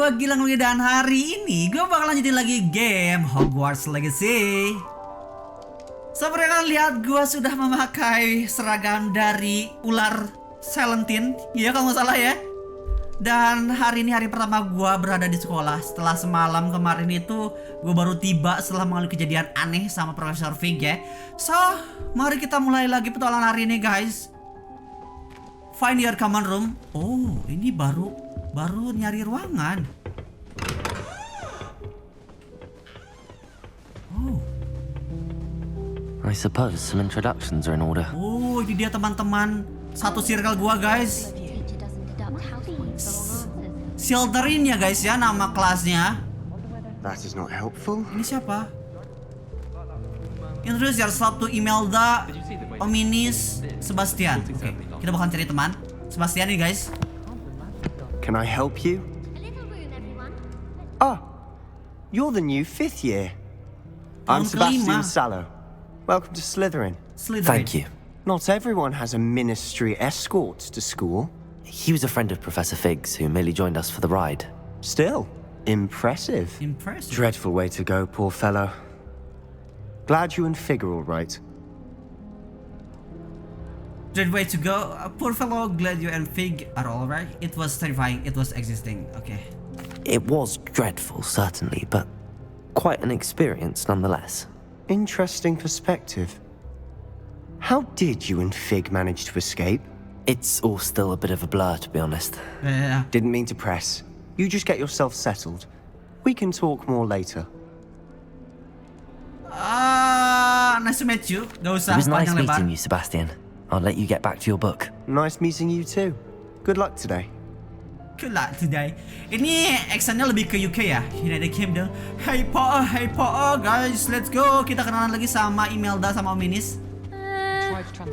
gua Gilang Luigi dan hari ini gua bakal lanjutin lagi game Hogwarts Legacy. Seperti kalian lihat, gua sudah memakai seragam dari ular Selentin, ya kalau nggak salah ya. Dan hari ini hari pertama gua berada di sekolah. Setelah semalam kemarin itu gua baru tiba setelah mengalami kejadian aneh sama Profesor Fig ya. So, mari kita mulai lagi petualangan hari ini guys. Find your common room. Oh, ini baru nyari ruangan. Oh. I suppose some introductions are in order. Oh, ini dia teman-teman satu circle gua guys. Slytherin ya guys ya nama kelasnya. That is not helpful. Ini siapa? Introduce yourself to Imelda, Ominis, Sebastian. Oke, kita bakal cari teman Sebastian nih guys. Can I help you? Oh, you're the new 5th year. I'm Sebastian Sallow. Welcome to Slytherin. Thank you. Not everyone has a ministry escort to school. He was a friend of Professor Fig's who merely joined us for the ride. Still, impressive. Impressive. Dreadful way to go, poor fellow. Glad you and Fig are all right. Great way to go. Poor fellow, glad you and Fig are alright. It was terrifying, it was existing. Okay. It was dreadful, certainly, but quite an experience nonetheless. Interesting perspective. How did you and Fig manage to escape? It's all still a bit of a blur, to be honest. Yeah. Didn't mean to press. You just get yourself settled. We can talk more later. Nice to meet you. Gak usah It was nice panjang lebar. meeting you, Sebastian. I'll let you get back to your book. Nice meeting you too. Good luck today. Good luck today. Ini accentnya lebih ke UK ya. United Kingdom. Hey pa, guys, let's go. Kita kenalan lagi sama Imelda sama Ominis.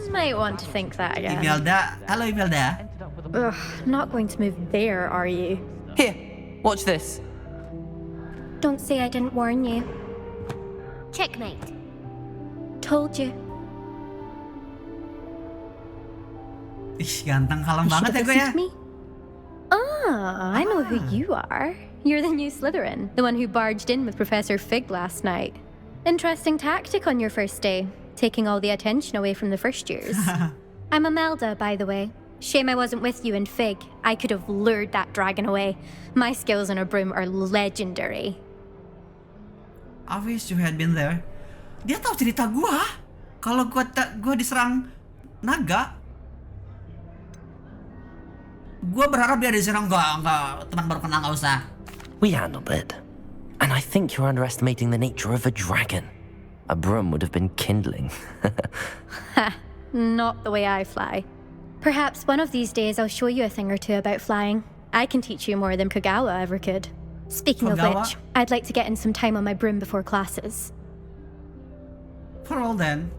Might want to think that again. Imelda, halo Imelda. Ugh, not going to move there, are you? Here, watch this. Don't say I didn't warn you. Checkmate. Told you. Ih, ganteng kalem You banget should ya have gue ya. listened to me. I know who you are. You're the new Slytherin, the one who barged in with Professor Fig last night. Interesting tactic on your first day, taking all the attention away from the first years. I'm Imelda, by the way. Shame I wasn't with you and Fig. I could have lured that dragon away. My skills on a broom are legendary. I wish you had been there. Dia tahu cerita gua. Kalau gua diserang naga. Gua berharap dia diserang enggak teman baru kenal enggak usah. We handled it. And I think you're underestimating the nature of a dragon. A broom would have been kindling. Ha, not the way I fly. Perhaps one of these days I'll show you a thing or two about flying. I can teach you more than Kogawa ever could. Speaking of Kogawa? which, I'd like to get in some time on my broom before classes. For all then.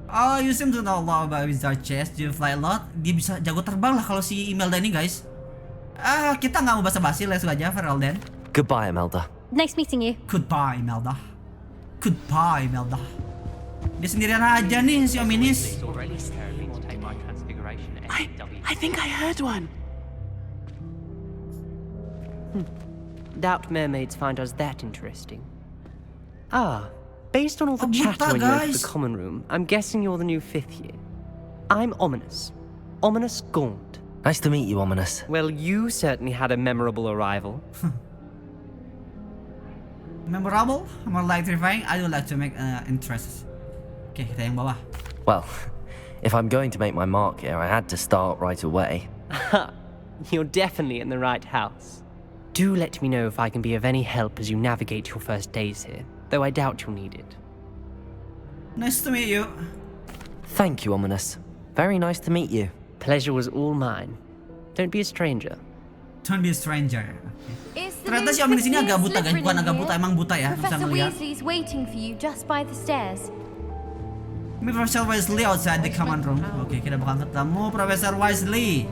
Oh, you seem to know a lot about wizard chess. Do you fly a lot? Dia bisa jago terbang lah kalau si Imelda ini guys. Kita nggak mau basa-basi, let's go aja for all then. Goodbye, Imelda. Nice meeting you. Goodbye, Imelda. Goodbye, Imelda. Dia sendirian aja nih si Ominis. I think I heard one. Doubt mermaids find us that interesting. Based on all the Oh, chatter buta, when you entered guys. the common room, I'm guessing you're the new 5th year. I'm Ominous. Ominous Gaunt. Nice to meet you, Ominous. Well, you certainly had a memorable arrival. Memorable? More like terrifying? I would like to make interests. Oke, kita yang bawah. Well, if I'm going to make my mark here, I had to start right away. You're definitely in the right house. Do let me know if I can be of any help as you navigate your first days here, though I doubt you'll need it. Nice to meet you. Thank you, Ominous. Very nice to meet you. Pleasure was all mine. Don't be a stranger. Don't be a stranger. Ternyata si Ominis ini agak buta guys, bukan agak buta, emang buta ya, bisa Professor ngeliat. Weasley's waiting for you just by the stairs. Professor Weasley outside the common room. Oke, kita bakal ketemu Professor Weasley.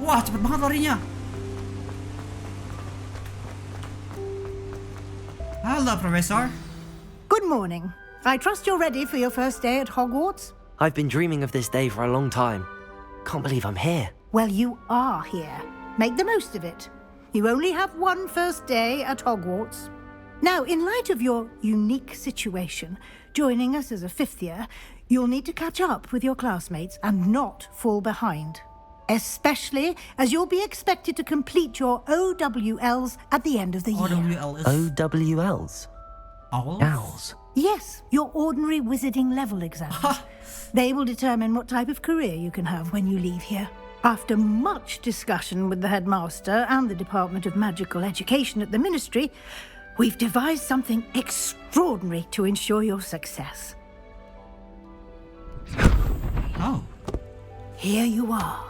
Wah, cepet banget larinya. Hello, Professor. Good morning. I trust you're ready for your first day at Hogwarts? I've been dreaming of this day for a long time. Can't believe I'm here. Well, you are here. Make the most of it. You only have one first day at Hogwarts. Now, in light of your unique situation, joining us as a 5th year, you'll need to catch up with your classmates and not fall behind. Especially as you'll be expected to complete your OWLs at the end of the year. OWL is OWLs? owls? Owls? Yes, your ordinary wizarding level exams. They will determine what type of career you can have when you leave here. After much discussion with the headmaster and the Department of Magical Education at the Ministry, we've devised something extraordinary to ensure your success. Oh. Here you are.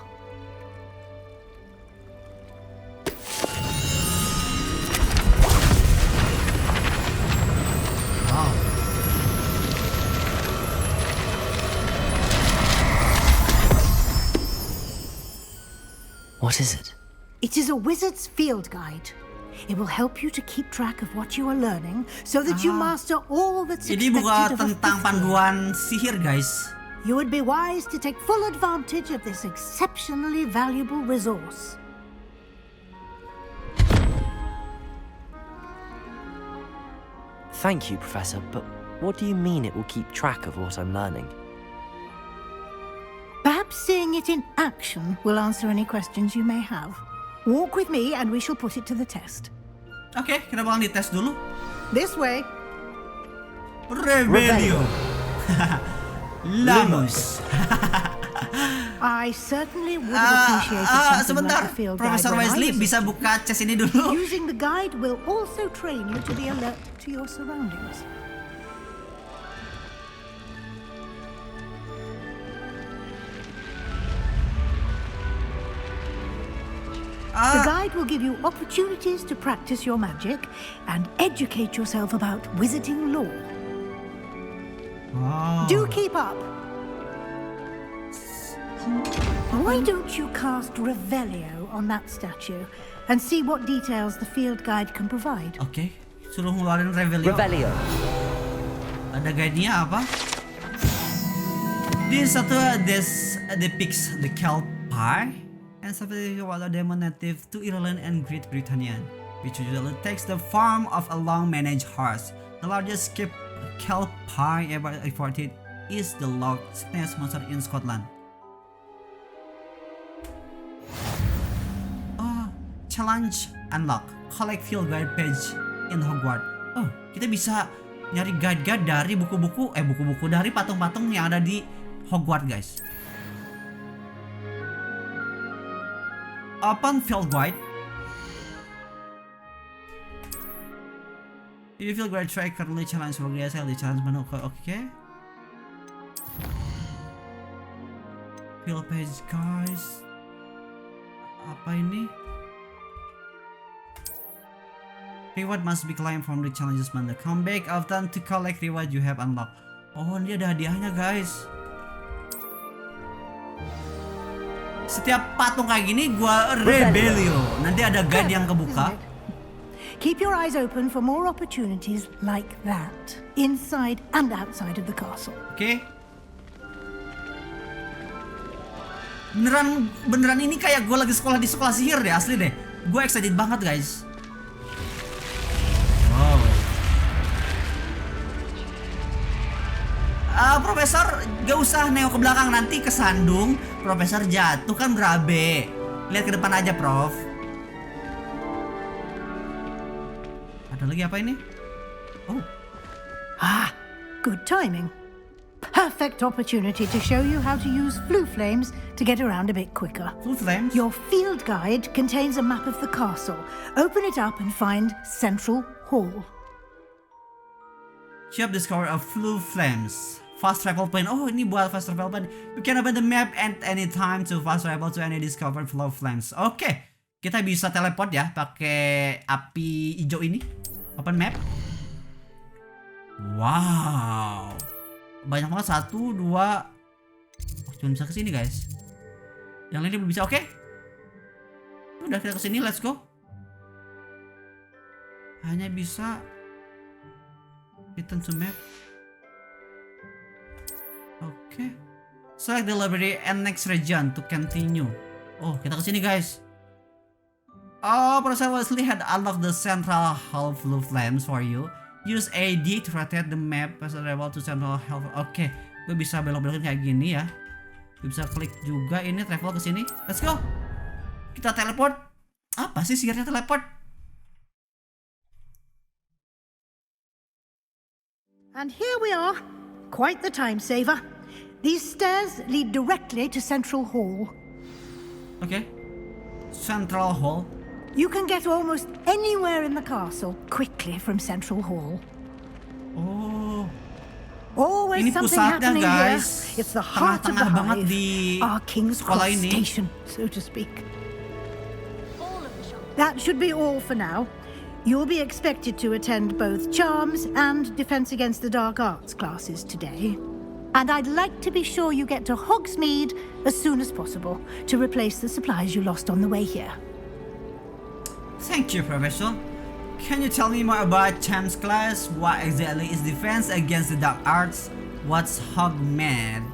Wow. What is it? It is a wizard's field guide. It will help you to keep track of what you are learning so that you master all that's Ini expected bukan of a tentang 5th year. panduan sihir, guys. You would be wise to take full advantage of this exceptionally valuable resource. Thank you, Professor, but what do you mean it will keep track of what I'm learning? Perhaps seeing it in action will answer any questions you may have. Walk with me and we shall put it to the test. Oke, kita bakal dites dulu. This way. Rebellion. Lamus. I certainly would have appreciated something Sebentar, like a field Profesor guide when I Weasley was a bisa student. buka chest ini dulu. Using the guide will also train you to be alert to your surroundings. The guide will give you opportunities to practice your magic and educate yourself about wizarding lore. Wow. Do keep up. Why don't you cast Revelio on that statue and see what details the field guide can provide? Oke, suruh ngeluarin Revelio. Revelio. Ada guide-nya apa? This depicts the kelp pie and something about a demon native to Ireland and Great Britain, which usually takes the form of a long-managed horse. The largest kelp pie ever reported is the Loch Ness monster in Scotland. Challenge unlock. Collect field guide page in Hogwarts. Oh, kita bisa nyari guide-guide dari buku-buku dari patung-patung yang ada di Hogwarts, guys. Open field guide. If you field guide track currently challenge progress, di challenge menu. Oke. Field page, guys. Apa ini? Reward must be claimed from the challenges menu. Come back often to collect reward you have unlocked. Oh, ini ada hadiahnya, guys. Setiap patung kayak gini gua Rebellion. Nanti ada guide yang kebuka. Keep your eyes open for more opportunities like that, inside and outside of the castle. Oke. Beneran ini kayak gue lagi sekolah di sekolah sihir deh, asli deh. Gue excited banget, guys. Profesor, gak usah nengok ke belakang, nanti kesandung. Profesor jatuh kan berabe. Lihat ke depan aja, Prof. Ada lagi apa ini? Oh. Good timing. Perfect opportunity to show you how to use flue flames to get around a bit quicker. Flue flames? Your field guide contains a map of the castle. Open it up and find Central Hall. You have discovered a flue flames. Fast travel plane. Oh, ini buat fast travel plane. You can open the map at any time to fast travel to any discovered flue flames. Oke, kita bisa teleport ya pakai api hijau ini. Open map. Wow, banyak banget. 1, 2. Oh, cuma bisa kesini, guys. Yang lainnya belum bisa. Oke. Udah, kita kesini. Let's go. Hanya bisa return to map. Oke. Select the library and next region to continue. Oh, kita kesini guys. Oh, Professor Weasley had unlocked the central hall blue flames for you. Use AD to rotate the map as a travel to central hall. Oke, gue bisa belok-belokin kayak gini ya. Gue bisa klik juga ini travel ke sini. Let's go. Kita teleport. Apa sih sihirnya teleport? And here we are. Quite the time saver. These stairs lead directly to Central Hall. Oke. Central Hall. You can get almost anywhere in the castle quickly from Central Hall. Oh. Always Ini something pusatnya happening guys. here. It's the heart of the Tengah-tengah banget hive. di Our King's sekolah Cross ini. station, so to speak. That should be all for now. You'll be expected to attend both Charms and Defense Against the Dark Arts classes today. And I'd like to be sure you get to Hogsmeade as soon as possible to replace the supplies you lost on the way here. Thank you, Professor. Can you tell me more about Cham's class? What exactly is Defense Against the Dark Arts? What's Hogsmeade?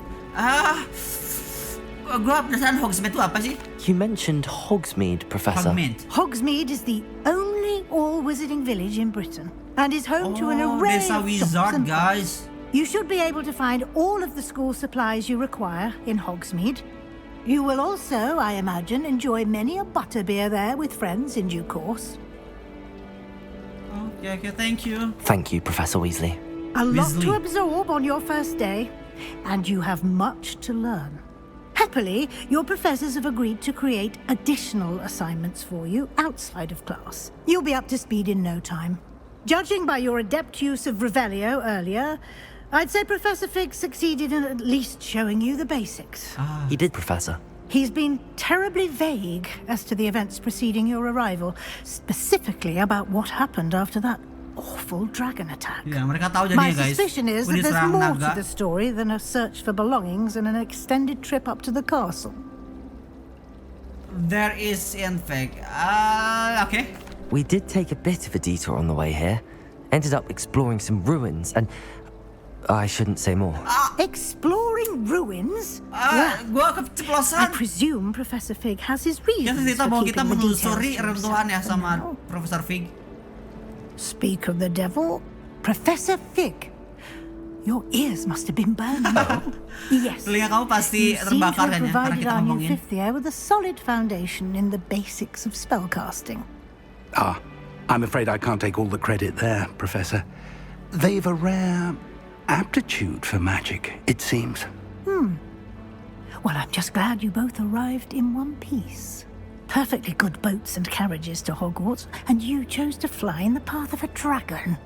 Gue penasaran Hogsmeade itu apa sih? You mentioned Hogsmeade, Professor. Hogsmeade is the only all-wizarding village in Britain and is home to an array Desa of shops wizard, and guys. You should be able to find all of the school supplies you require in Hogsmeade. You will also, I imagine, enjoy many a butterbeer there with friends in due course. Okay, thank you. Thank you, Professor Weasley. A lot Weasley. to absorb on your first day, and you have much to learn. Happily, your professors have agreed to create additional assignments for you outside of class. You'll be up to speed in no time. Judging by your adept use of Revelio earlier, I'd say Professor Fig succeeded in at least showing you the basics. He did, Professor. He's been terribly vague as to the events preceding your arrival, specifically about what happened after that awful dragon attack. Ya, mereka tahu My jadinya guys. suspicion is Gue that there's diserang more naga. to the story than a search for belongings and an extended trip up to the castle. There is in fact. Okay. We did take a bit of a detour on the way here. Ended up exploring some ruins and... I shouldn't say more. Exploring ruins? Gue I keceplosan. presume Professor Fig has his Kita reasons cerita for bahwa kita keeping the menelusuri details to reruntuhan ya himself for sama now. Profesor Fig. Speak of the devil, Professor Fig. Your ears must have been burning. Yes. Telinga kamu pasti You seem to terbakar have kan ya karena provided kita our new ngomongin. fifth year with a solid foundation in the basics of spellcasting. I'm afraid I can't take all the credit there, Professor. They've a rare aptitude for magic, it seems. Well, I'm just glad you both arrived in one piece. Perfectly good boats and carriages to Hogwarts, and you chose to fly in the path of a dragon.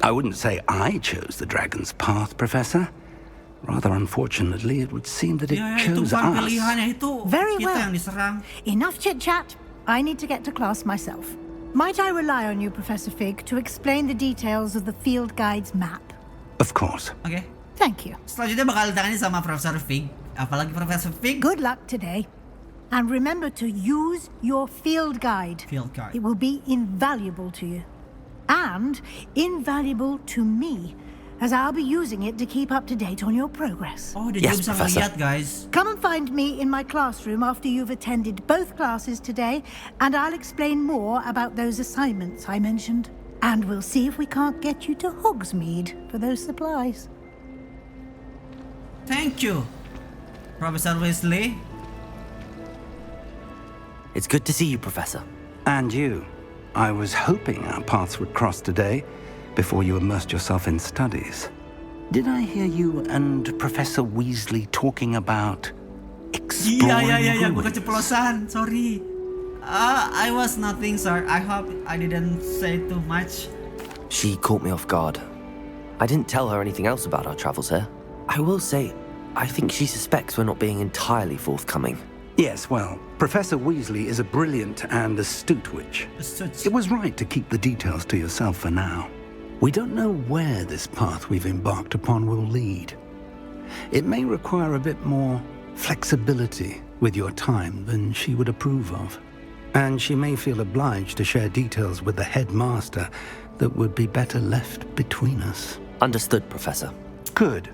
I wouldn't say I chose the dragon's path, Professor. Rather unfortunately, it would seem that it Ya, itu chose bukan us. pilihannya itu. Very Kita well. yang diserang. Enough chit-chat. I need to get to class myself. Might I rely on you, Professor Fig, to explain the details of the field guide's map? Of course. Oke. Thank you. Selanjutnya bakal ditangani sama Profesor Fig. Apalagi Profesor Fig. Good luck today. And remember to use your field guide. Field guide. It will be invaluable to you. And invaluable to me, as I'll be using it to keep up to date on your progress. Oh, dia Yes, juga bisa Professor. ngeliat guys. Come and find me in my classroom after you've attended both classes today, and I'll explain more about those assignments I mentioned. And we'll see if we can't get you to Hogsmeade for those supplies. Thank you, Profesor Weasley. It's good to see you, Professor. And you. I was hoping our paths would cross today, before you immersed yourself in studies. Did I hear you and Professor Weasley talking about exploring Iya, gue ruins? keceplosan. Sorry. I was nothing, sir. I hope I didn't say too much. She caught me off guard. I didn't tell her anything else about our travels here. I will say, I think she suspects we're not being entirely forthcoming. Yes, well, Professor Weasley is a brilliant and astute witch. It was right to keep the details to yourself for now. We don't know where this path we've embarked upon will lead. It may require a bit more flexibility with your time than she would approve of. And she may feel obliged to share details with the headmaster that would be better left between us. Understood, Professor. Good.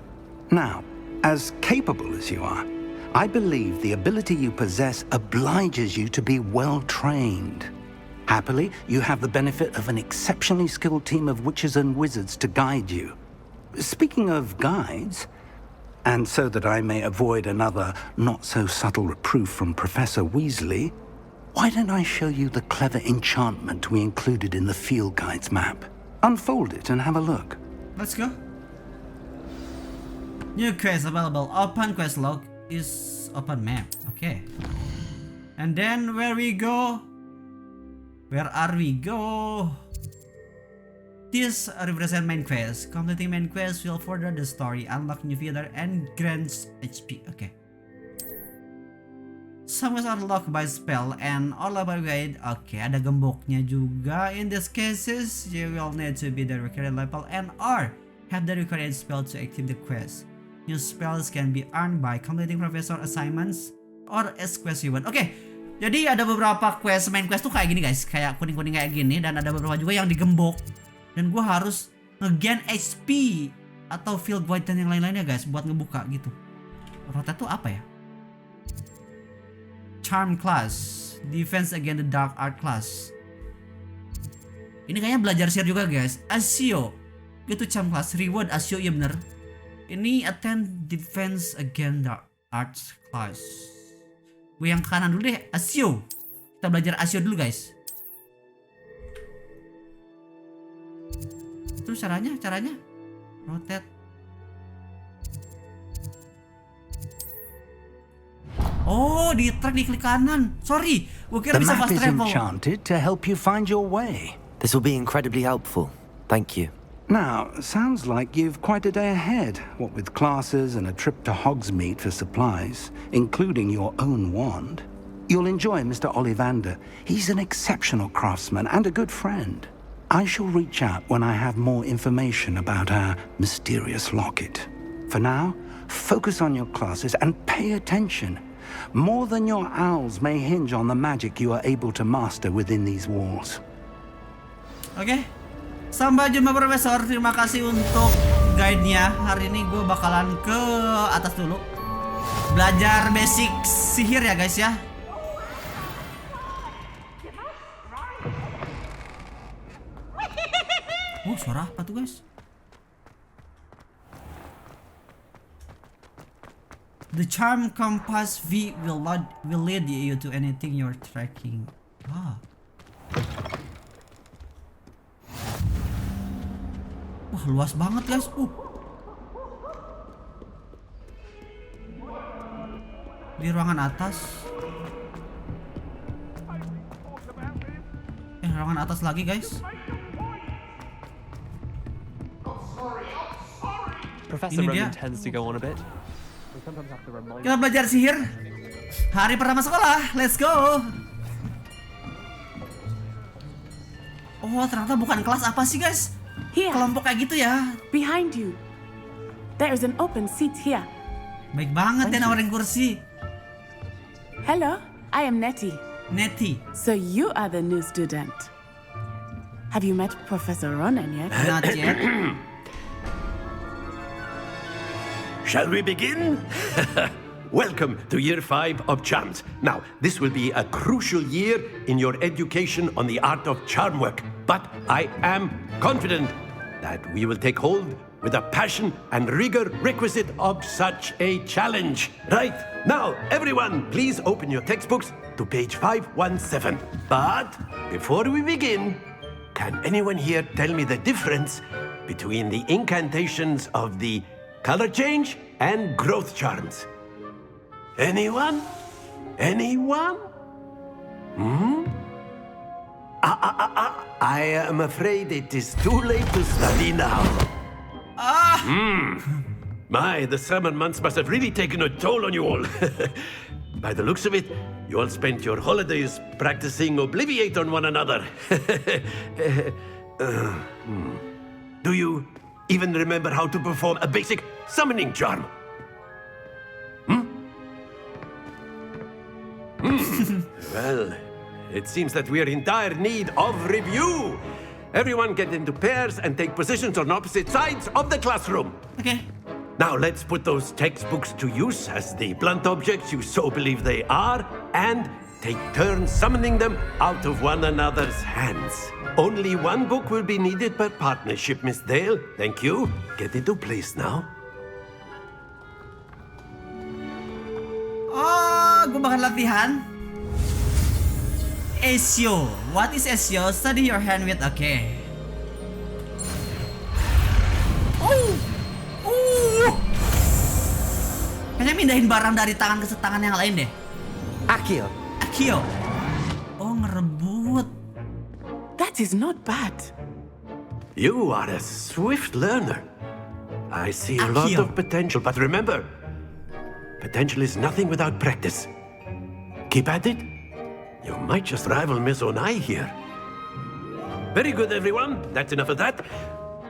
Now, as capable as you are, I believe the ability you possess obliges you to be well trained. Happily, you have the benefit of an exceptionally skilled team of witches and wizards to guide you. Speaking of guides, and so that I may avoid another not-so-subtle reproof from Professor Weasley, why don't I show you the clever enchantment we included in the field guide's map? Unfold it and have a look. Let's go. New quest available. Open quest log is open map. Okay. And then where we go? Where are we go? This represent main quest. Completing main quest will further the story, unlock new feature, and grants HP. Okay. Some quests are locked by spell and all by guide. Okay, ada gemboknya juga. In these cases, you will need to be the required level and or have the required spell to activate the quest. New spells can be earned by completing professor assignments or as quest reward. Okay, jadi ada beberapa quest, main quest tuh kayak gini guys, kayak kuning-kuning kayak gini, dan ada beberapa juga yang digembok. Dan gue harus nge-gain HP atau field void dan yang lain-lainnya guys buat ngebuka gitu. Rotate tuh apa ya? Charm class, defense against the dark art class. Ini kayaknya belajar share juga guys. Asio, itu charm class. Reward Asio, iya bener. Ini attend defense against dark art class. Gue yang kanan dulu deh, Asio. Kita belajar Asio dulu guys. Terus caranya rotate. Oh, di track di klik kanan. Sorry, gue kira The bisa map fast is travel. enchanted to help you find your way. This will be incredibly helpful. Thank you. Now, sounds like you've quite a day ahead, what with classes and a trip to Hogsmeade for supplies, including your own wand. You'll enjoy Mr. Ollivander. He's an exceptional craftsman and a good friend. I shall reach out when I have more information about our mysterious locket. For now, focus on your classes and pay attention. More than your owls may hinge on the magic you are able to master within these walls. Oke. Sampai jumpa Profesor. Terima kasih untuk guide-nya. Hari ini gue bakalan ke atas dulu. Belajar basic sihir ya guys ya. Oh, suara apa tuh guys? The charm compass V will lead you to anything you're tracking. Ah. Wah, luas banget guys. Di ruangan atas. Ruangan atas lagi guys. Professor Roman tends to go on a bit. Kita belajar sihir. Hari pertama sekolah. Let's go. Oh, ternyata bukan kelas apa sih guys? Here. Kelompok kayak gitu ya. Behind you. There is an open seat here. Baik banget ya nawarin kursi. Hello, I am Nettie. Nettie. So you are the new student. Have you met Professor Ronan yet? Not yet. Shall we begin? Welcome to Year 5 of Charms. Now, this will be a crucial year in your education on the art of charm work. But I am confident that we will take hold with the passion and rigor requisite of such a challenge. Right, now, everyone, please open your textbooks to page 517. But before we begin, can anyone here tell me the difference between the incantations of the color change and growth charms? Anyone? Anyone? I am afraid it is too late to study now. My, the summer months must have really taken a toll on you all. By the looks of it, you all spent your holidays practicing Obliviate on one another. Do you even remember how to perform a basic summoning charm? Well, it seems that we are in dire need of review. Everyone get into pairs and take positions on opposite sides of the classroom. Oke. Now let's put those textbooks to use as the blunt objects you so believe they are, and take turns summoning them out of one another's hands. Only one book will be needed per partnership, Miss Dale. Thank you. Get into place now. Oh, gue bakal latihan. Ezio. What is Ezio? Study your hand with. Okay. Kayaknya mindahin barang dari tangan ke tangan yang lain deh. Accio. Oh, ngerebut. That is not bad. You are a swift learner. I see a lot of potential, but remember, potential is nothing without practice. Keep at it. You might just rival Miss Onai here. Very good, everyone. That's enough of that.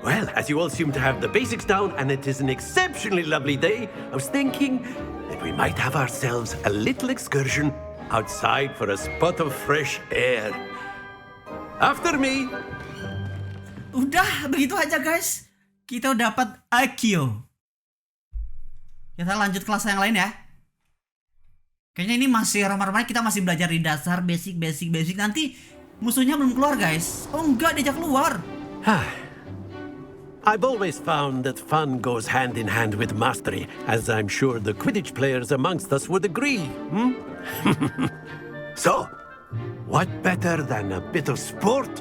Well, as you all seem to have the basics down, and it is an exceptionally lovely day, I was thinking that we might have ourselves a little excursion outside for a spot of fresh air. After me. Udah, begitu aja guys. Kita udah dapat Accio. Kita lanjut kelas yang lain ya. Kayaknya ini masih ramai-ramai, kita masih belajar di dasar, basic. Nanti musuhnya belum keluar guys. Oh enggak, diajak keluar. I've always found that fun goes hand in hand with mastery, as I'm sure the Quidditch players amongst us would agree. So, what better than a bit of sport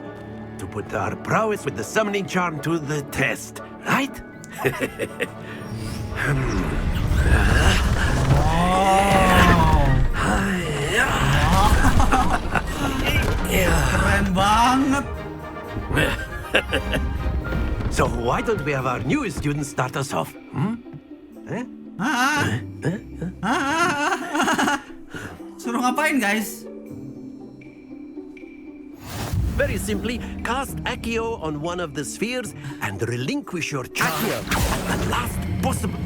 to put our prowess with the summoning charm to the test, right? Keren banget. So why don't we have our newest student start us off? Suruh ngapain guys? Very simply, cast Accio on one of the spheres and relinquish your charm at the last possible.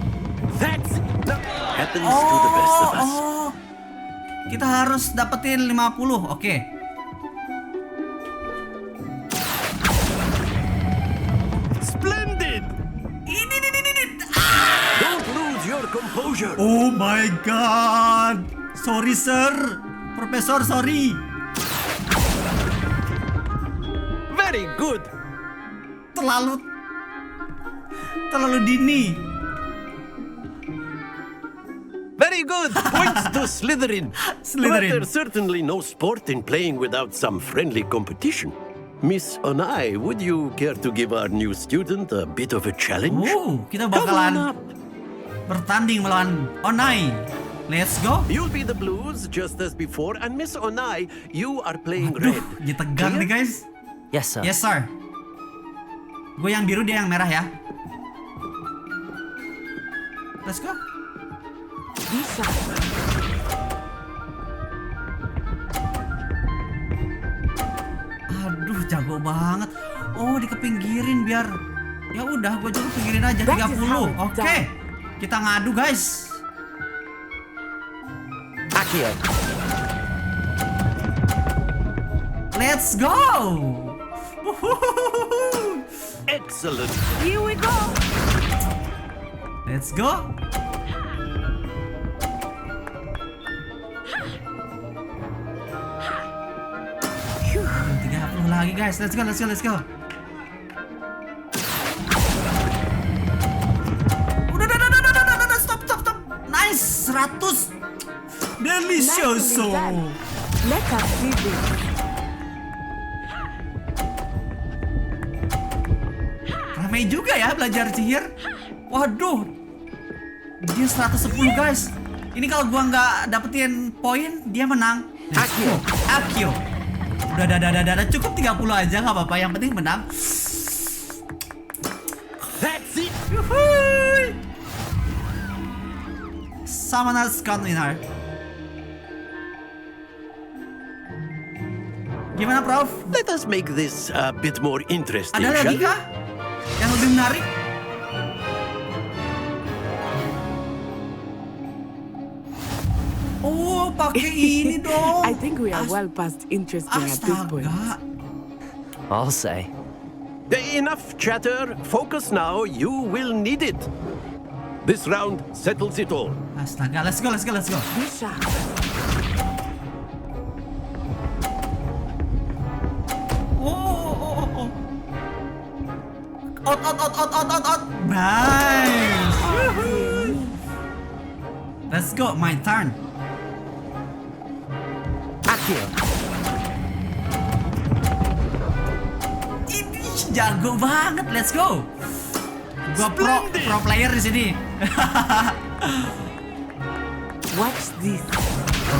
That's it. Happens to the best of us. Kita harus dapetin 50. Oke. Splendid! Ini. Don't lose your composure. Oh my god. Sorry sir. Profesor, sorry. Very good. Terlalu dini. Very good. Points to Slytherin. But there's certainly no sport in playing without some friendly competition. Miss Onai, would you care to give our new student a bit of a challenge? Kita bakalan bertanding melawan Onai. Let's go. You'll be the blues just as before, and Miss Onai, you are playing red. Dia tegang nih guys. Yes, sir. Yes, sir. Gue yang biru, dia yang merah ya. Let's go. Bisa. Aduh, jago banget. Oh, dikepinggirin biar. Ya udah, gue juga pinggirin aja 30. Oke. Kita ngadu, guys. Accio. Let's go. Excellent. Here we go. Let's go. Phew. 30 lagi guys. Let's go. Udah. Stop. Nice. 100. Delicioso. Let us see this. Ramai juga ya belajar sihir. Waduh. Dia 110 guys. Ini kalau gua nggak dapetin poin, dia menang. Accio. Udah. Cukup 30 aja, nggak apa-apa. Yang penting menang. That's it. Yuhui. Summoner's Container. Gimana, Prof? Let us make this a bit more interesting, Ada lagi shall we? kah? Yang lebih menarik? Oh, pakai ini dong. I think we are well past interesting at this point. I'll say. Enough chatter. Focus now. You will need it. This round settles it all. Astaga, let's go. Oh. Out. Nice. Let's go, my turn. Akio. Ini jago banget, let's go. Gua pro player di sini. Watch this.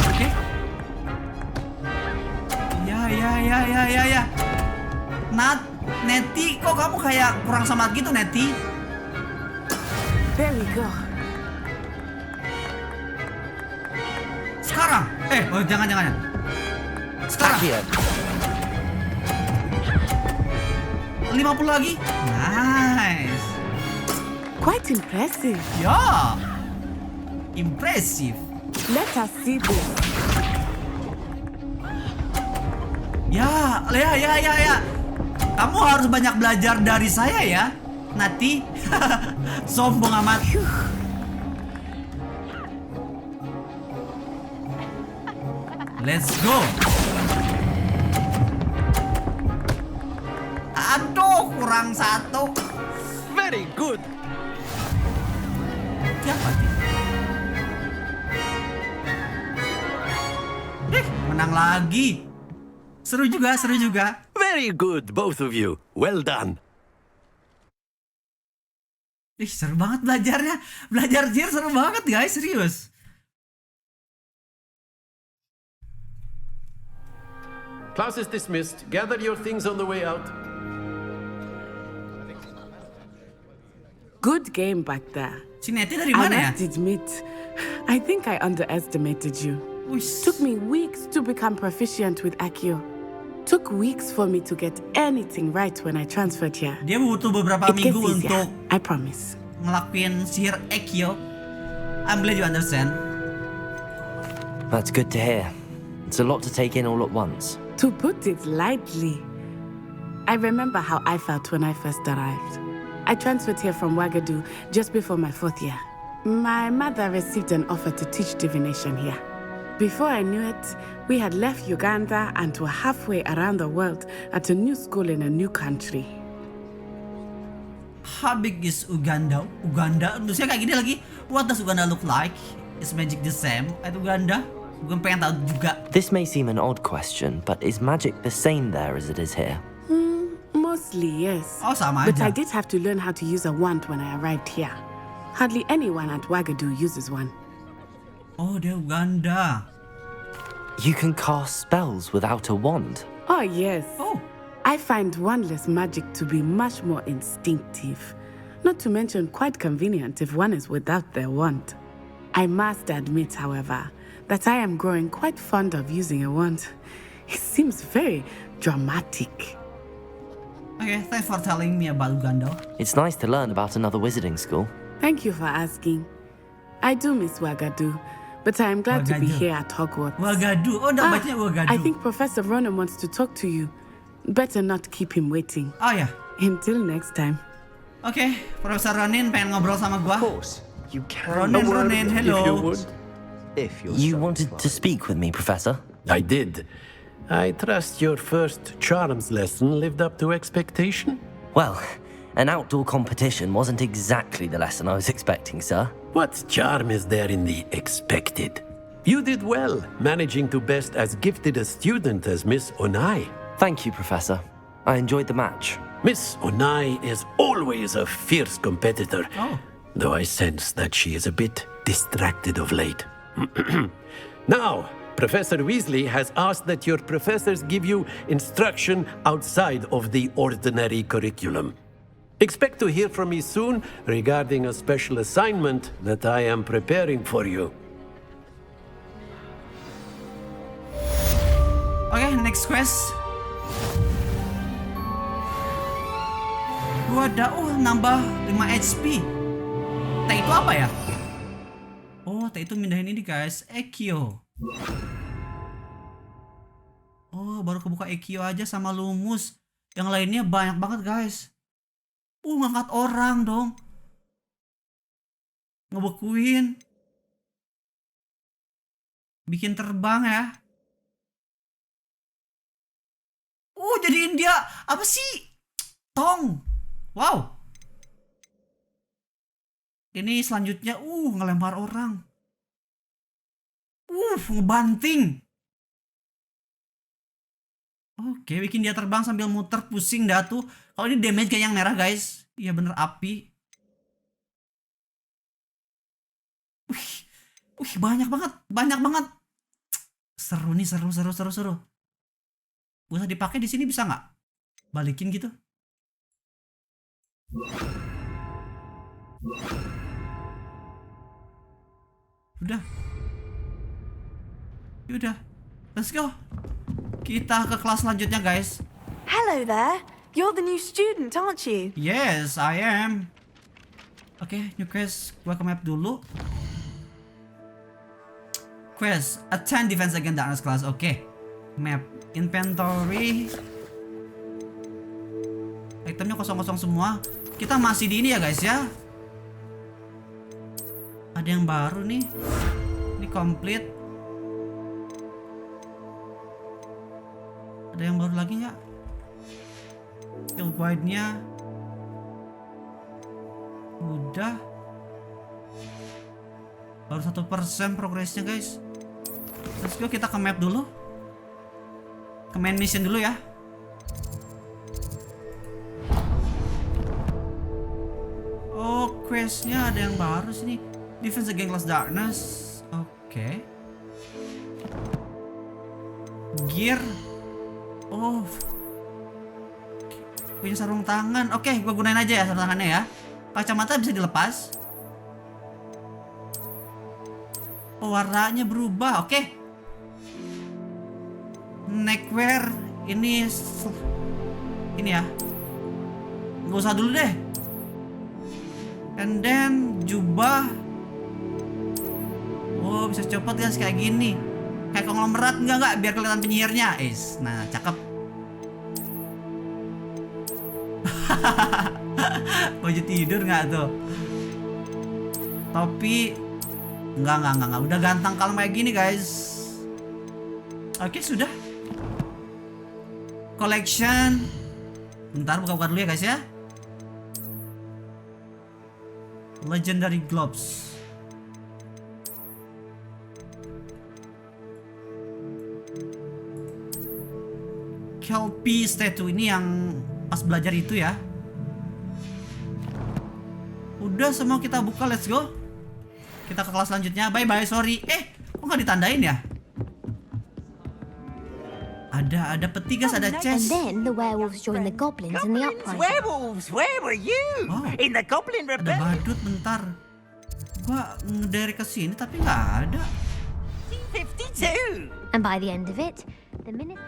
Oke. Ya. Neti, kok kamu kayak kurang semangat gitu, Neti? There we go. Sekarang. Jangan. Sekarang. Akio. 50 lagi. Nice. Quite impressive. Ya. Impressive. Let us see this. Ya. Kamu harus banyak belajar dari saya ya, Nati. Sombong amat. Let's go. Aduh, kurang satu. Very good. Siapa sih? Menang lagi. Seru juga. Very good, both of you. Well done. Seru banget belajarnya. Belajar Sihir seru banget guys, serius. Class is dismissed. Gather your things on the way out. Good game back there. Si Neti dari I mana ya? must admit, I think I underestimated you. Wish. Took me weeks to become proficient with Akio. Took weeks for me to get anything right when I transferred here. Dia butuh beberapa It gets minggu easier, untuk I promise. ngelakuin sihir Akio. I'm glad you understand. That's good to hear. It's a lot to take in all at once. To put it lightly, I remember how I felt when I first arrived. I transferred here from Wagadu just before my 4th year. My mother received an offer to teach divination here. Before I knew it, we had left Uganda and were halfway around the world at a new school in a new country. How big is Uganda? Terusnya kayak gini lagi. What does Uganda look like? Is magic the same at Uganda? Gue pengen tahu juga. This may seem an odd question, but is magic the same there as it is here? Mostly, yes. Oh, sama But aja. I did have to learn how to use a wand when I arrived here. Hardly anyone at Wagadu uses one. Oh, dia Uganda. You can cast spells without a wand. Oh, yes. Oh. I find wandless magic to be much more instinctive. Not to mention quite convenient if one is without their wand. I must admit, however, that I am growing quite fond of using a wand. It seems very dramatic. Okay, thanks for telling me about Uganda. It's nice to learn about another wizarding school. Thank you for asking. I do miss Wagadu, but I am glad to be Wagadu. here at Hogwarts. Wagadu. Oh, no, bacanya Wagadu. I think Professor Ronan wants to talk to you. Better not keep him waiting. Oh ya. Until next time. Oke, Profesor Ronin pengen ngobrol sama gua. Of course, you can. Ronin, If hello. you would. If you're You so wanted to inclined. speak with me, Professor? I did. I trust your first charms lesson lived up to expectation. Well, an outdoor competition wasn't exactly the lesson I was expecting, sir. What charm is there in the expected? You did well, managing to best as gifted a student as Miss Onai. Thank you, Professor. I enjoyed the match. Miss Onai is always a fierce competitor, Oh. though I sense that she is a bit distracted of late. Now, Professor Weasley has asked that your professors give you instruction outside of the ordinary curriculum. Expect to hear from me soon regarding a special assignment that I am preparing for you. Oke, next quest. Gua ada nambah 5 HP. T itu apa ya? Oh, T itu mindahin ini guys, Ekyo. Oh, baru kebuka Ekyo aja sama Lumus. Yang lainnya banyak banget guys. Ngangkat orang dong. Ngebekuin. Bikin terbang ya. Jadiin dia apa sih? Tong. Wow. Ini selanjutnya ngelempar orang. Ngebanting. Oke, bikin dia terbang sambil muter pusing dah tuh. Kalau ini damage kayak yang merah, guys. Iya bener api. Banyak banget. Seru nih, seru. Bisa dipakai di sini bisa nggak? Balikin gitu. Udah. Let's go. Kita ke kelas selanjutnya, guys. Hello there. You're the new student, aren't you? Yes, I am. Oke, new quest. Gua ke map dulu. Quest, attend defense against darkness class. Oke. Map, inventory. Itemnya kosong-kosong semua. Kita masih di ini ya, guys ya. Ada yang baru nih. Ini complete. Ada yang baru lagi nggak? Skill guide-nya udah. Baru 1% progresnya, guys. Let's go, kita ke map dulu. Ke main mission dulu ya. Questnya ada yang baru sini. Defense against darkness. Oke. Gear. Punya sarung tangan. Oke, gue gunain aja ya sarung tangannya ya. Kacamata bisa dilepas. Warnanya berubah. Oke. Neckwear ini ya. Nggak usah dulu deh. And then jubah. Bisa copot guys kayak gini. Kayak konglomerat enggak biar kelihatan penyihirnya. Nah, cakep. Baju tidur nggak tuh? Topi enggak. Udah ganteng kalem kayak gini, guys. Oke, sudah. Collection. Bentar buka-buka dulu ya, guys ya. Legendary gloves. Kelpie statue ini yang pas belajar itu ya. Udah semua kita buka, let's go. Kita ke kelas selanjutnya. Bye bye, sorry. Kok nggak ditandain ya? Ada peti guys, ada chest. And then the werewolves joined the goblins in the uprising. Werewolves, where were you? In the Goblin Ada Rebellion. badut, bentar. Gua ngedere ke sini tapi nggak ada. 52. And by the end of it, the minister...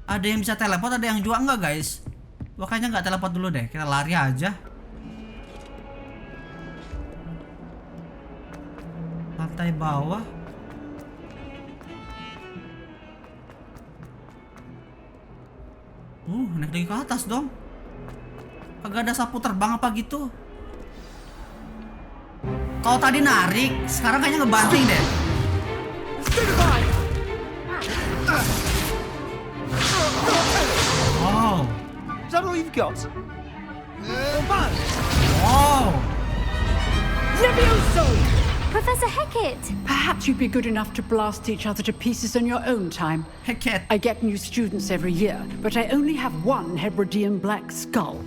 Ada yang bisa teleport, ada yang juga enggak, guys. Gua kayaknya nggak teleport dulu deh. Kita lari aja. Lantai bawah. Naik lagi ke atas dong. Kagak ada sapu terbang apa gitu. Kalau tadi narik, sekarang kayaknya ngebanting deh. Wow. Is that all you've got? Wow. Levioso! Professor Hecat! Perhaps you'd be good enough to blast each other to pieces on your own time. Hecat. I get new students every year, but I only have one Hebridean black skull.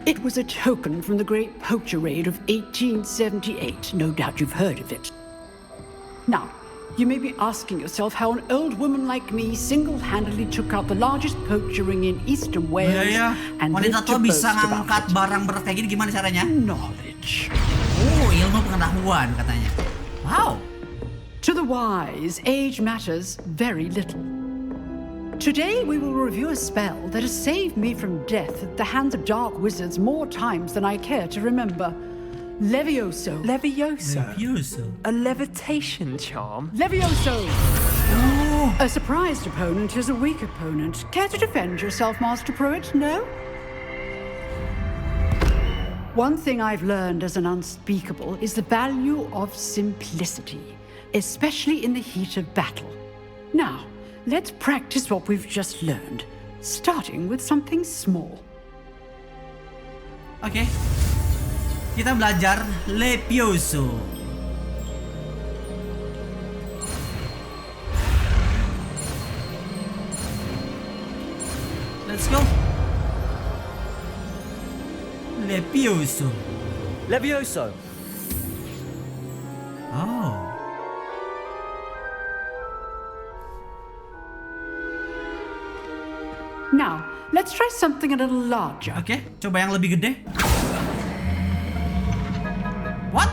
It was a token from the Great Poacher Raid of 1878. No doubt you've heard of it. Now, you may be asking yourself how an old woman like me single-handedly took out the largest poacher ring in eastern Wales and wanita lived tua to bisa boast about ngangkat it. barang berat kayak gini gimana caranya? Knowledge. Ilmu pengetahuan katanya. Wow. To the wise, age matters very little. Today we will review a spell that has saved me from death at the hands of dark wizards more times than I care to remember. Levioso. Levioso? A levitation charm? Levioso! A surprised opponent is a weak opponent. Care to defend yourself, Master Pruitt? No? One thing I've learned as an unspeakable is the value of simplicity, especially in the heat of battle. Now, let's practice what we've just learned, starting with something small. Oke. Kita belajar Levioso. Let's go. Levioso. Levioso. Oh. Now, let's try something a little larger. Oke, coba yang lebih gede. What?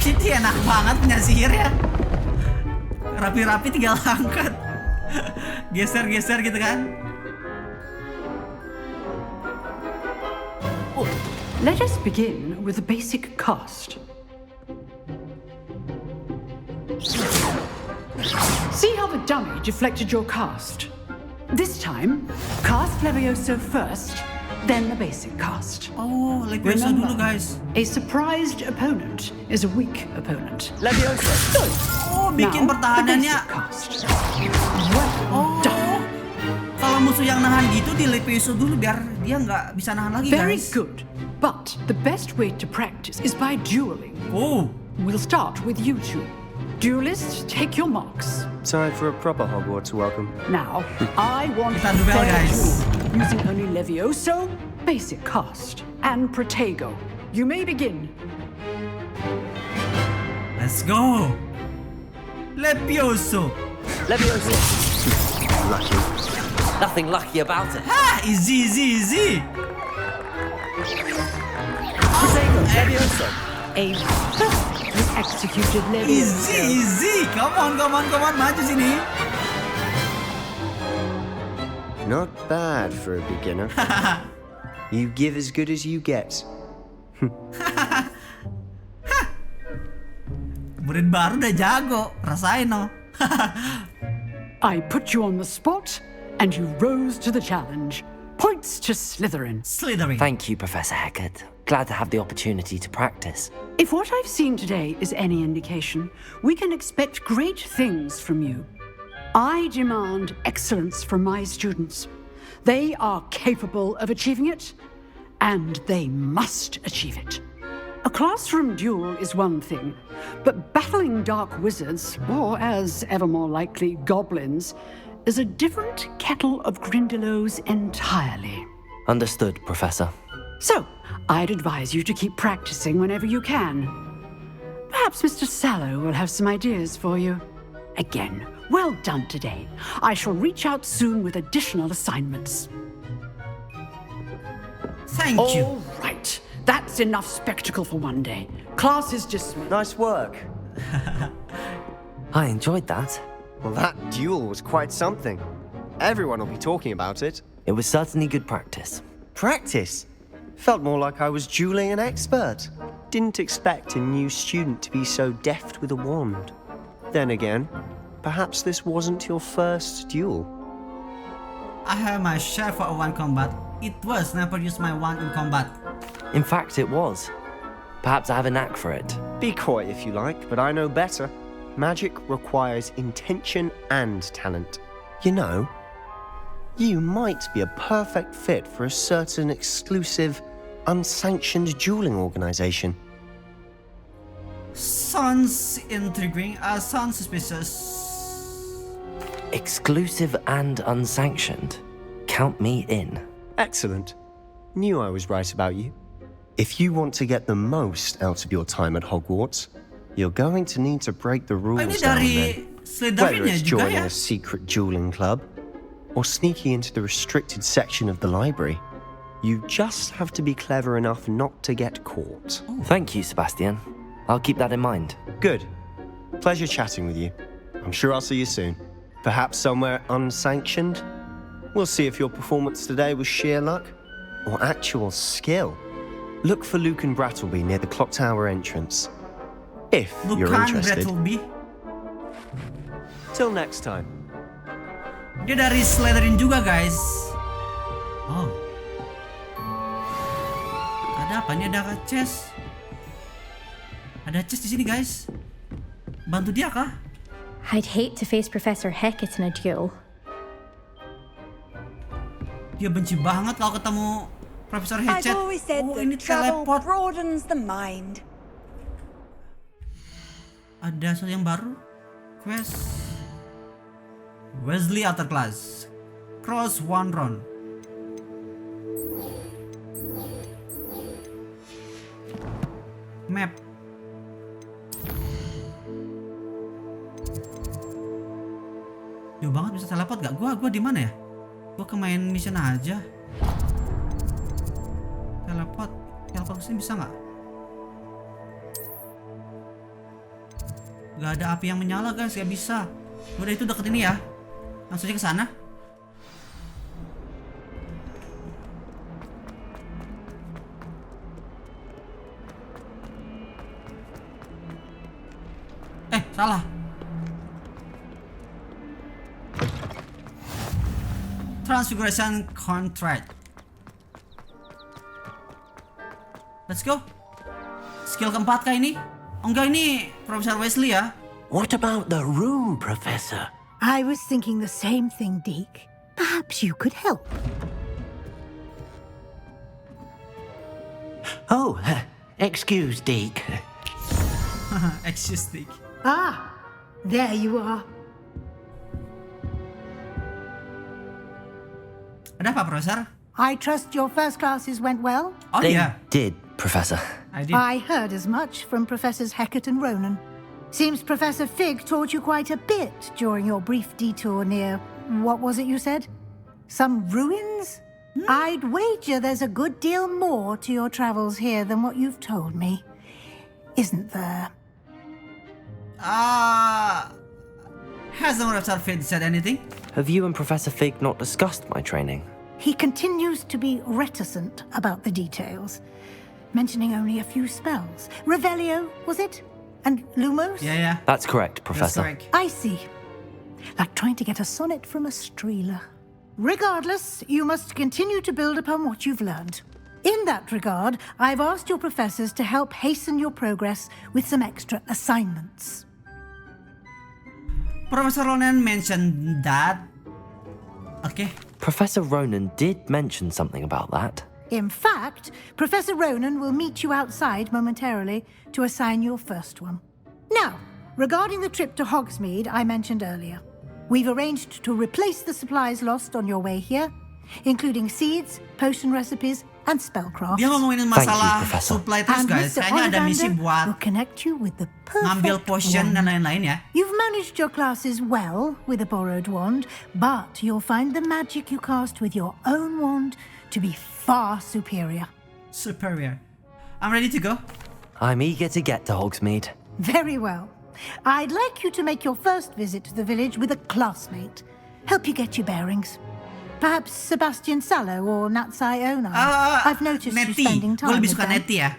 Ini enak banget punya sihir ya. Rapi-rapi tinggal angkat. Geser-geser gitu kan. Let us begin with the basic cast. See how the dummy deflected your cast? This time, cast Levioso first, then the basic cast. Oh, Levioso dulu guys. A surprised opponent is a weak opponent. Levioso. Oh, bikin pertahanannya. Well done. Kalau musuh yang nahan gitu di Levioso dulu biar dia nggak bisa nahan lagi Very guys. good. But the best way to practice is by dueling. Oh. We'll start with you two. Duelists, take your marks. Time for a proper Hogwarts welcome. Now, I want Kita duel, fair guys. duel, using only Levioso, basic cast, and Protego. You may begin. Let's go. Levioso. Levioso. Lucky. Nothing lucky about it. Ha, easy, easy, easy. Protego. Levioso. A perfectly executed Levioso. Easy, easy. Come on, come on, come on. Maju sini. Not bad for a beginner. You give as good as you get. Murid baru udah jago. Rasain no. I put you on the spot, and you rose to the challenge. Points to Slytherin. Slytherin. Thank you, Professor Hecat. Glad to have the opportunity to practice. If what I've seen today is any indication, we can expect great things from you. I demand excellence from my students. They are capable of achieving it, and they must achieve it. A classroom duel is one thing, but battling dark wizards, or as ever more likely, goblins, is a different kettle of Grindylows entirely. Understood, Professor. So, I'd advise you to keep practicing whenever you can. Perhaps Mr. Sallow will have some ideas for you. Again, well done today. I shall reach out soon with additional assignments. Thank you. All right. That's enough spectacle for one day. Class is dismissed. Nice work. I enjoyed that. Well, that duel was quite something. Everyone will be talking about it. It was certainly good practice. Practice? Felt more like I was dueling an expert. Didn't expect a new student to be so deft with a wand. Then again, perhaps this wasn't your first duel. I have my share for one combat. It was never used my wand in combat. In fact, it was. Perhaps I have a knack for it. Be coy if you like, but I know better. Magic requires intention and talent. You know, you might be a perfect fit for a certain exclusive, unsanctioned dueling organization. Sounds intriguing. Sounds suspicious. Exclusive and unsanctioned. Count me in. Excellent. Knew I was right about you. If you want to get the most out of your time at Hogwarts, you're going to need to break the rules Ini now and dari then. Slytherin Whether ya it's juga joining ya. a secret dueling club or sneaking into the restricted section of the library, you just have to be clever enough not to get caught. Thank you, Sebastian. I'll keep that in mind. Good. Pleasure chatting with you. I'm sure I'll see you soon. Perhaps somewhere unsanctioned? We'll see if your performance today was sheer luck or actual skill. Look for Luke and Brattleby near the clock tower entrance. If you're Bukan interested. Brattleby. Till next time. Dia dari Slytherin juga, guys. Oh. Ada apa? Ini ada chest. Ada chest di sini, guys. Bantu dia kah? I'd hate to face Professor Hecat in a duel. Dia benci banget kalau ketemu Profesor I've Hecat. always said Oh, that ini travel teleport. broadens the mind. Ada sesuatu yang baru. Quest Weasley Outer Class. Cross one round. Map. Jauh banget, bisa teleport gak? Gua di mana ya? Gua ke main mission aja. Teleport kesini bisa nggak? Gak ada api yang menyala, guys, gak bisa. Udah, itu deket ini ya. Langsung aja ke sana. Salah. Transfiguration Contract. Let's go. Skill keempat kah ini? Oh enggak, ini Profesor Weasley ya. What about the room, Professor? I was thinking the same thing, Deke. Perhaps you could help. Oh, excuse, Deke. Excuse, Deke. Ah, there you are. Ada apa, Profesor? I trust your first classes went well? Oh, They yeah. did, Professor. I did. I heard as much from Professors Hecat and Ronan. Seems Professor Fig taught you quite a bit during your brief detour near, what was it you said? Some ruins? I'd wager there's a good deal more to your travels here than what you've told me. Isn't there? Hasn't Professor Fig said anything? Have you and Professor Fig not discussed my training? He continues to be reticent about the details, mentioning only a few spells. Revelio, was it? And Lumos? Yeah. That's correct, Professor. That's correct. I see. Like trying to get a sonnet from a streeler. Regardless, you must continue to build upon what you've learned. In that regard, I've asked your professors to help hasten your progress with some extra assignments. Professor Ronan mentioned that. Okay. Professor Ronan did mention something about that. In fact, Professor Ronan will meet you outside momentarily to assign your first one. Now, regarding the trip to Hogsmeade I mentioned earlier, we've arranged to replace the supplies lost on your way here, including seeds, potion recipes, and spellcrafts. Dia ngomongin masalah supply terus, And guys. Mr. Kayaknya ada misi Ollivander buat will connect you with the ngambil perfect potion wand. dan lain-lain ya. You've managed your classes well with a borrowed wand, but you'll find the magic you cast with your own wand to be far superior. Superior. I'm ready to go. I'm eager to get to Hogsmeade. Very well. I'd like you to make your first visit to the village with a classmate. Help you get your bearings. Perhaps Sebastian Sallow or Natsai Onai. I've noticed you spending Gue time lebih with suka them. Nettie ya.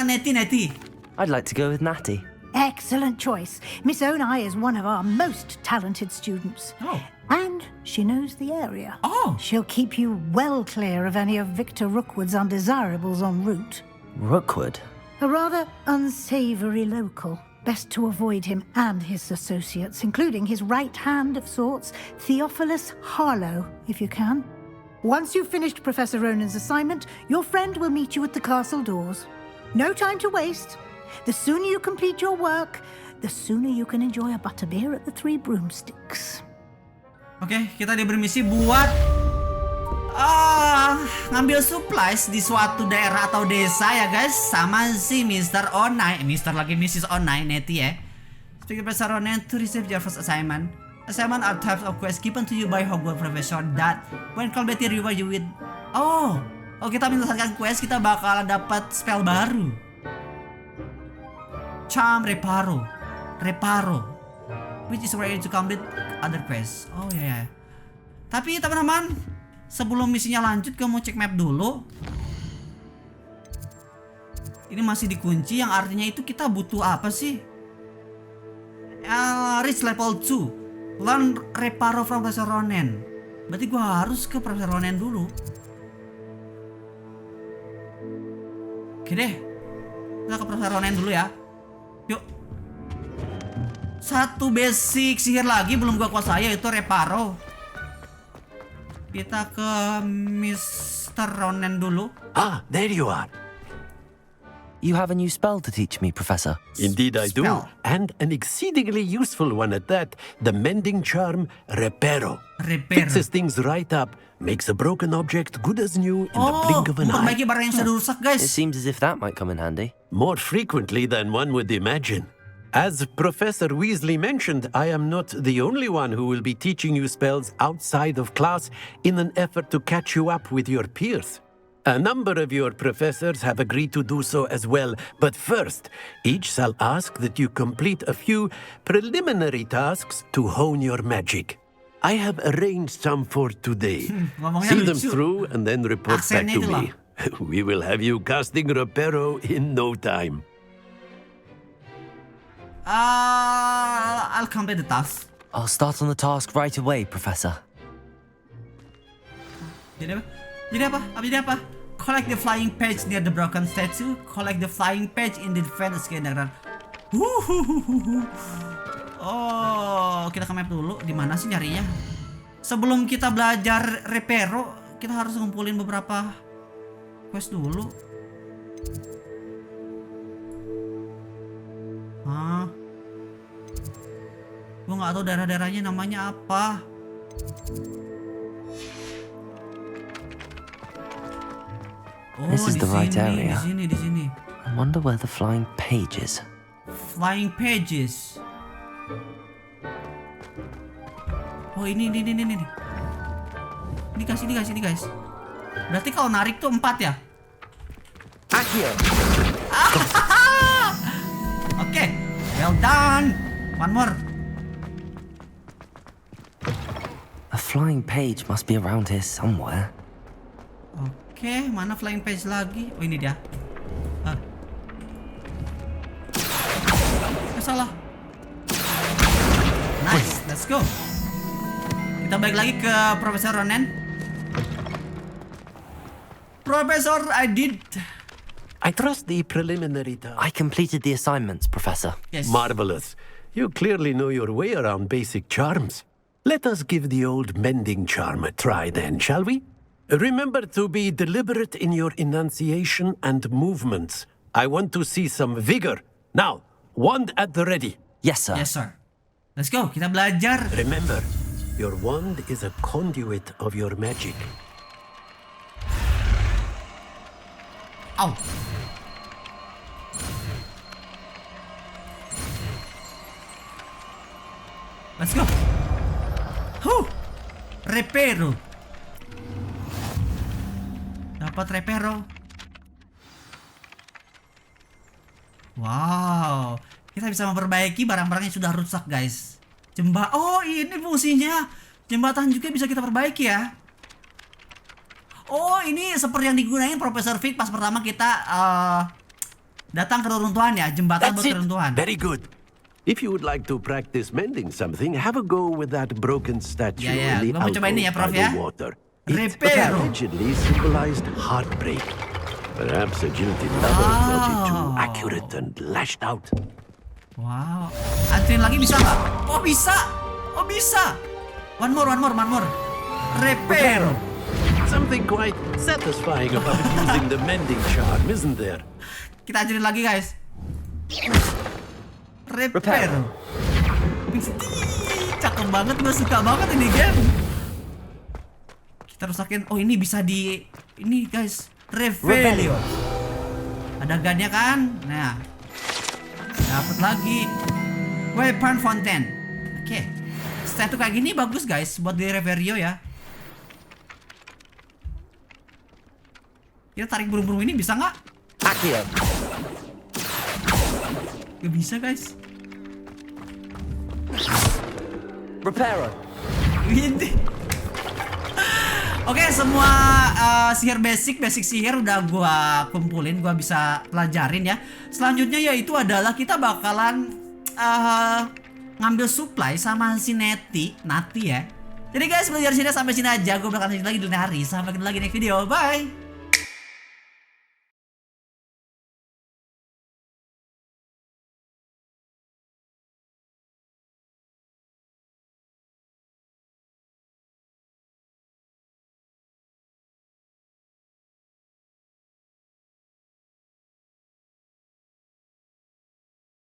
Nettie. I'd like to go with Natty. Excellent choice. Miss Onai is one of our most talented students. Oh. And she knows the area. Oh. She'll keep you well clear of any of Victor Rookwood's undesirables en route. Rookwood? A rather unsavory local. Best to avoid him and his associates, including his right hand of sorts, Theophilus Harlow, if you can. Once you've finished Professor Ronan's assignment, your friend will meet you at the castle doors. No time to waste. The sooner you complete your work, the sooner you can enjoy a butterbeer at the Three Broomsticks. Oke, kita diberi misi buat ngambil supplies di suatu daerah atau desa ya guys, sama si Mr. Onai, Mrs. Onai, Nettie ya. Speaking Professor Ronan to receive your first assignment. Assignment are types of quests given to you by Hogwarts professor that when completed reward you with. Kita menyelesaikan quest kita bakalan dapat spell baru. Charm Reparo, which is ready to complete other quests. Oh ya. Tapi teman-teman, sebelum misinya lanjut, gue mau cek map dulu. Ini masih dikunci, yang artinya itu kita butuh apa sih? Reach level 2. Learn reparo from Professor Ronen. Berarti gue harus ke Profesor Ronen dulu. Oke deh. Kita ke Profesor Ronen dulu ya. Yuk. Satu basic sihir lagi belum gue kuasai, yaitu reparo. Kita ke Mr. Ronen dulu. Ah, there you are. You have a new spell to teach me, Professor. Indeed I do. Spell. And an exceedingly useful one at that. The mending charm, Reparo. Fixes things right up. Makes a broken object good as new in the blink of an eye. Memperbaiki barang yang sudah rusak, guys. It seems as if that might come in handy. More frequently than one would imagine. As Professor Weasley mentioned, I am not the only one who will be teaching you spells outside of class in an effort to catch you up with your peers. A number of your professors have agreed to do so as well, but first, each shall ask that you complete a few preliminary tasks to hone your magic. I have arranged some for today. See them through and then report back to me. We will have you casting Reparo in no time. I'll complete the task. I'll start on the task right away, Professor. Jadi apa? Collect the flying page near the broken statue. Collect the flying page in the defense scanner. Oh, kita ke map dulu. Di mana sih nyarinya? Sebelum kita belajar reparo, kita harus ngumpulin beberapa quest dulu. Hah? Gua nggak tahu daerah-daerahnya namanya apa. Oh, This is the right area. Di sini. I wonder where the flying page is. Flying pages. Oh, ini. Ini guys. Berarti kalau narik tuh 4 ya? Oke, well done. One more. A flying page must be around here somewhere. Oke, mana flying page lagi? Oh, ini dia. Salah. Nice, let's go. Kita balik lagi ke Profesor Ronen. Professor, I trust the preliminary task. I completed the assignments, Professor. Yes. Marvelous. You clearly know your way around basic charms. Let us give the old mending charm a try then, shall we? Remember to be deliberate in your enunciation and movements. I want to see some vigor. Now, wand at the ready. Yes, sir. Yes, sir. Let's go, kita belajar. Remember, your wand is a conduit of your magic. Ow. Let's go. Reparo. Dapat reparo. Wow, kita bisa memperbaiki barang-barang yang sudah rusak, guys. Oh, ini fungsinya. Jembatan juga bisa kita perbaiki ya. Oh, ini seperti yang digunakan Profesor Fig pas pertama kita datang ke reruntuhan ya, jembatan buat keruntuhan. Very good. If you would like to practice mending something, have a go with that broken statue in the gua mau coba ini ya, Prof, by ya. the water. It Reparo. allegedly symbolized heartbreak. Perhaps a guilty lover thought it too accurate and lashed out. Wow. Antriin lagi bisa nggak? Oh, bisa. Oh, bisa. One more. Reparo. Something quite satisfying about using the mending charm, isn't there? Kita antriin lagi, guys. Reparo. Bisa. Cakep banget, gue suka banget ini game. Kita rusakin. Oh, ini bisa di ini, guys. Revelio. Ada gunnya kan? Nah. Dapat lagi. Weapon Fountain. Oke. Statue kayak gini bagus, guys, buat di Revelio ya. Kita tarik burung-burung ini bisa nggak? Gak bisa, guys. Reparo. Ini. Oke, semua sihir basic sihir udah gua kumpulin, gua bisa pelajarin ya. Selanjutnya yaitu adalah kita bakalan ngambil supply sama si Nati ya. Jadi guys, belajar sini sampai sini aja. Gue bakal lanjut lagi di lain hari. Sampai ketemu lagi next video. Bye.